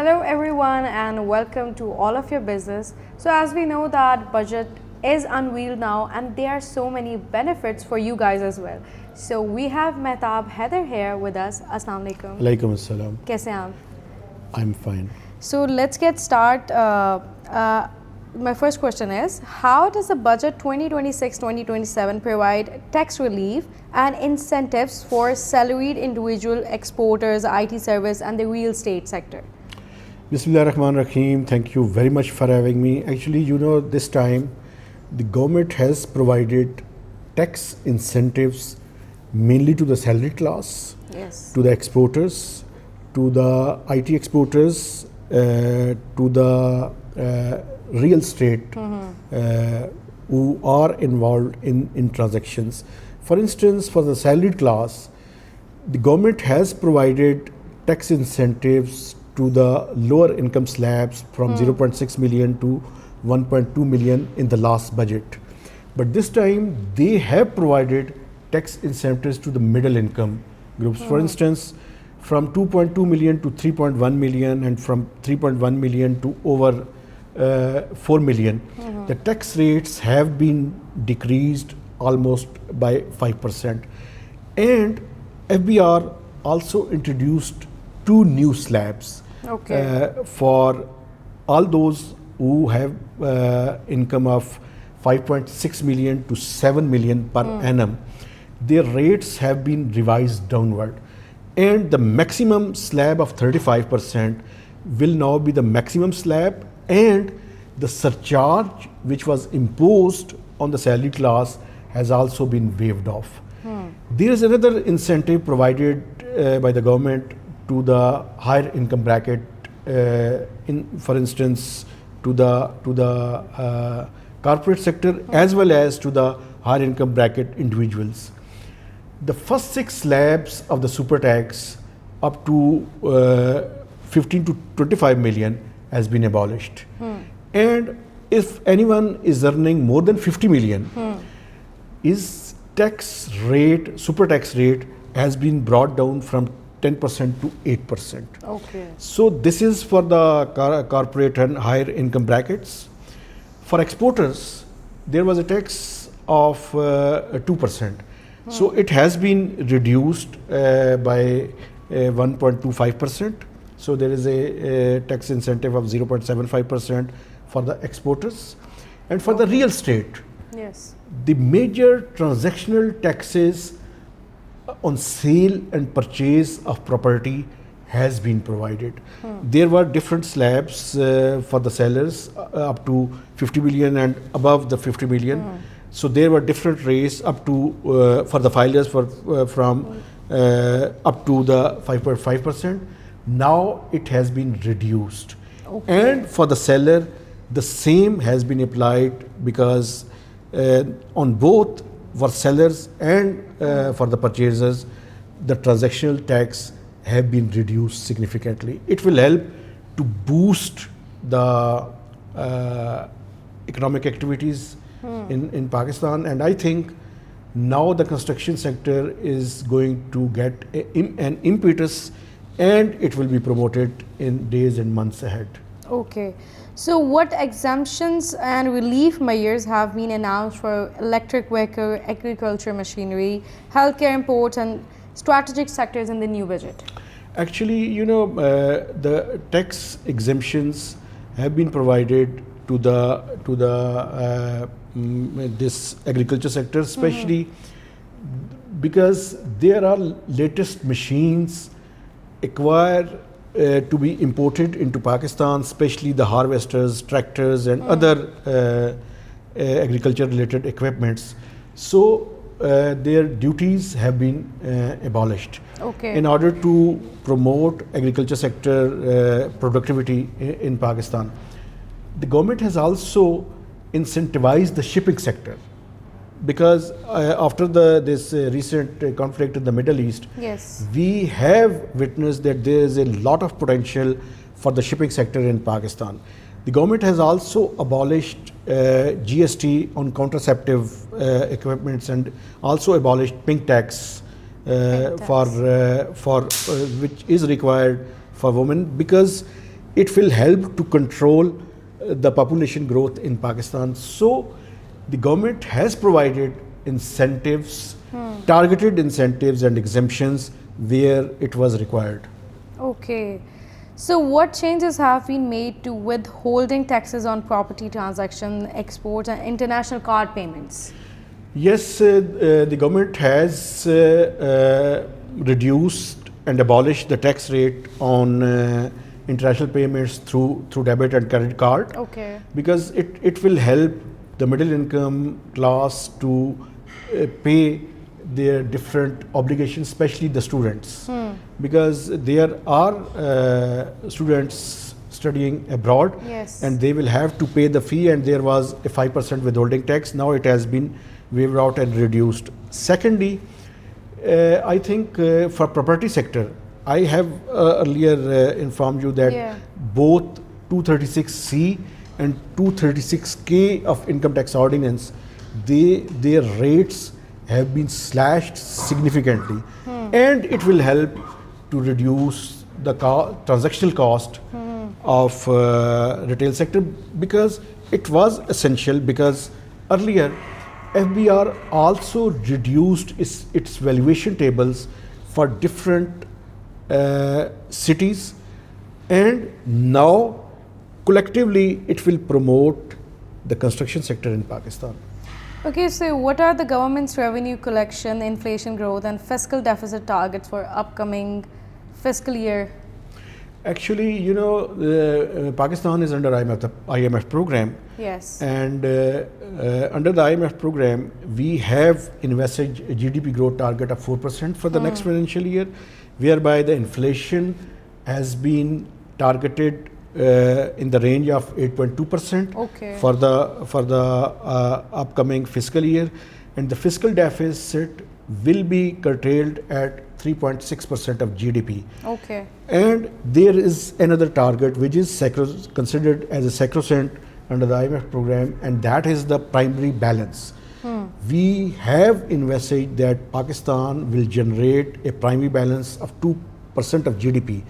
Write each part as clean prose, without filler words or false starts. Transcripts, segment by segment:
Hello everyone and welcome to All of Your Business. So as we know that budget is unveiled now and there are so many benefits for you guys as well. So we have Mehtab Heather here with us. Assalamu alaikum. Alaikum assalam. Kaise hain aap? I'm fine. So let's get started. My first question is, how does the budget 2026-2027 provide tax relief and incentives for salaried individual exporters, IT service and the real estate sector? Bismillah ar-Rahman ar-Rahim. Thank you very much for having me. Actually, this time the government has provided tax incentives mainly to the salaried class, Yes. to the exporters, to the IT exporters, to the real estate who are involved in transactions. For instance, for the salaried class, the government has provided tax incentives to the lower income slabs from 0.6 million to 1.2 million in the last budget. But this time they have provided tax incentives to the middle income groups. For instance, from 2.2 million to 3.1 million and from 3.1 million to over 4 million. The tax rates have been decreased almost by 5%. And FBR also introduced two new slabs for all those who have income of 5.6 million to 7 million per annum. Their rates have been revised downward. And the maximum slab of 35% will now be the maximum slab, and the surcharge which was imposed on the salary class has also been waived off. There is another incentive provided by the government to the higher income bracket, for instance, to the corporate sector as well as to the higher income bracket individuals. The first 6 slabs of the super tax up to 15 to 25 million has been abolished. And if anyone is earning more than 50 million, his tax rate, super tax rate has been brought down from 10% to 8%. Okay. So this is for the corporate and higher income brackets. For exporters, there was a tax of 2%. So it has been reduced by 1.25%. So there is a tax incentive of 0.75% for the exporters. And for the real estate, Yes. the major transactional taxes on sale and purchase of property has been provided. There were different slabs for the sellers up to 50 million and above the 50 million. So there were different rates up to for the filers from up to the 5.5%. Now it has been reduced. And for the seller, the same has been applied because on both for sellers and for the purchasers, the transactional tax have been reduced significantly. It will help to boost the economic activities in Pakistan, and I think now the construction sector is going to get an impetus, and it will be promoted in days and months ahead. Okay. So what exemptions and relief measures have been announced for electric vehicle, agriculture machinery, healthcare imports and strategic sectors in the new budget? Actually, the tax exemptions have been provided to the this agriculture sector, especially because there are latest machines acquired to be imported into Pakistan, especially the harvesters, tractors and other agriculture related equipments. So their duties have been abolished. Okay. In order to promote agriculture sector productivity in Pakistan. The government has also incentivized the shipping sector, because after this recent conflict in the Middle East, Yes. we have witnessed that there is a lot of potential for the shipping sector in Pakistan. The government has also abolished GST on contraceptive equipments and also abolished pink tax for which is required for women, because it will help to control the population growth in Pakistan. So the government has provided incentives, targeted incentives and exemptions where it was required. Okay. So what changes have been made to withholding taxes on property transaction, exports and international card payments? Yes, the government has reduced and abolished the tax rate on international payments through debit and credit card. Okay. Because it will help the middle income class to pay their different obligations, especially the students. Because there are students studying abroad, Yes. and they will have to pay the fee, and there was a 5% withholding tax. Now it has been waived out and reduced. Secondly, I think for property sector, I have earlier informed you that Yeah. both 236C and 236K of income tax ordinance, their rates have been slashed significantly, and it will help to reduce the transactional cost of retail sector, because it was essential. Because earlier FBR also reduced its valuation tables for different cities, and now collectively it will promote the construction sector in Pakistan. Okay, so what are the government's revenue collection, inflation growth and fiscal deficit targets for upcoming fiscal year? Actually, Pakistan is under IMF program. Yes. And under the IMF program, we have invested a GDP growth target of 4% for the next financial year, whereby the inflation has been targeted in the range of 8.2% Okay. for the upcoming fiscal year, and the fiscal deficit will be curtailed at 3.6% of GDP. Okay. And there is another target which is considered as a sacrosanct under the IMF program, and that is the primary balance. We have invested that Pakistan will generate a primary balance of 2% of GDP,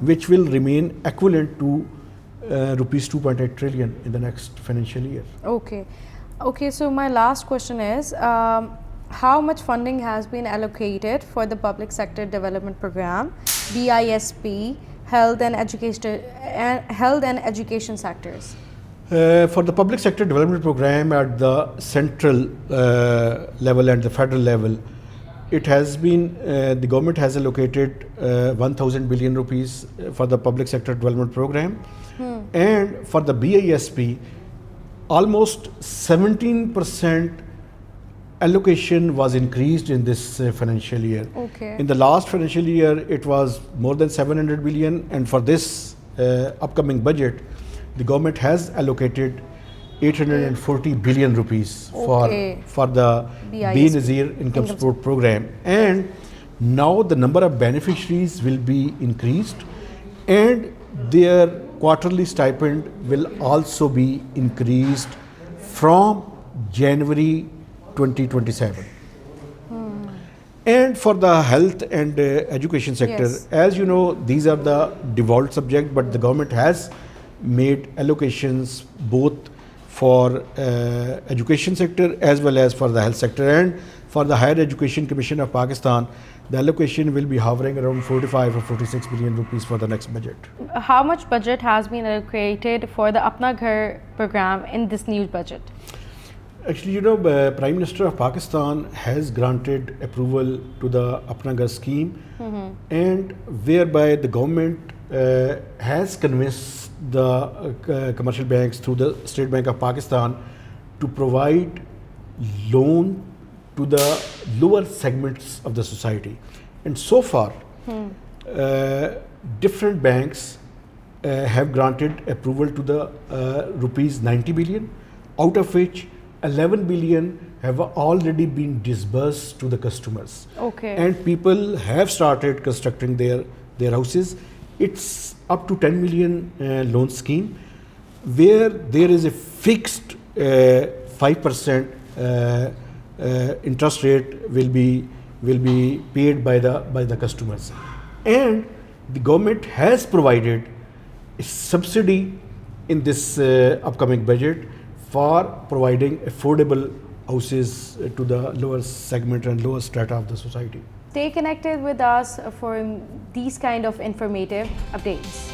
which will remain equivalent to rupees 2.8 trillion in the next financial year. Okay. Okay, so my last question is, how much funding has been allocated for the public sector development program, BISP, health and education sectors? For the public sector development program at the central level and the federal level, it has been, the government has allocated 1,000 billion rupees for the public sector development program. And for the BISP, almost 17% allocation was increased in this financial year. Okay. In the last financial year, it was more than 700 billion, and for this upcoming budget, the government has allocated 840 billion rupees Okay. for the BISP. Nazir income support program. And now the number of beneficiaries will be increased, and their quarterly stipend will also be increased from January 2027. And for the health and education sector, Yes. as you know, these are the devolved subject, but the government has made allocations both for education sector as well as for the health sector. And for the Higher Education Commission of Pakistan, the allocation will be hovering around 45 or 46 billion rupees for the next budget. How much budget has been allocated for the Apna Ghar program in this new budget? Actually, Prime Minister of Pakistan has granted approval to the Apna Ghar scheme, and whereby the government has convinced the commercial banks through the State Bank of Pakistan to provide loan to the lower segments of the society. And so far, different banks have granted approval to the rupees 90 billion, out of which 11 billion have already been disbursed to the customers. Okay. And people have started constructing their houses. It's up to 10 million loan scheme, where there is a fixed 5% interest rate will be paid by the customers. And the government has provided subsidy in this upcoming budget for providing affordable houses to the lower segment and lower strata of the society. Stay connected with us for these kind of informative updates.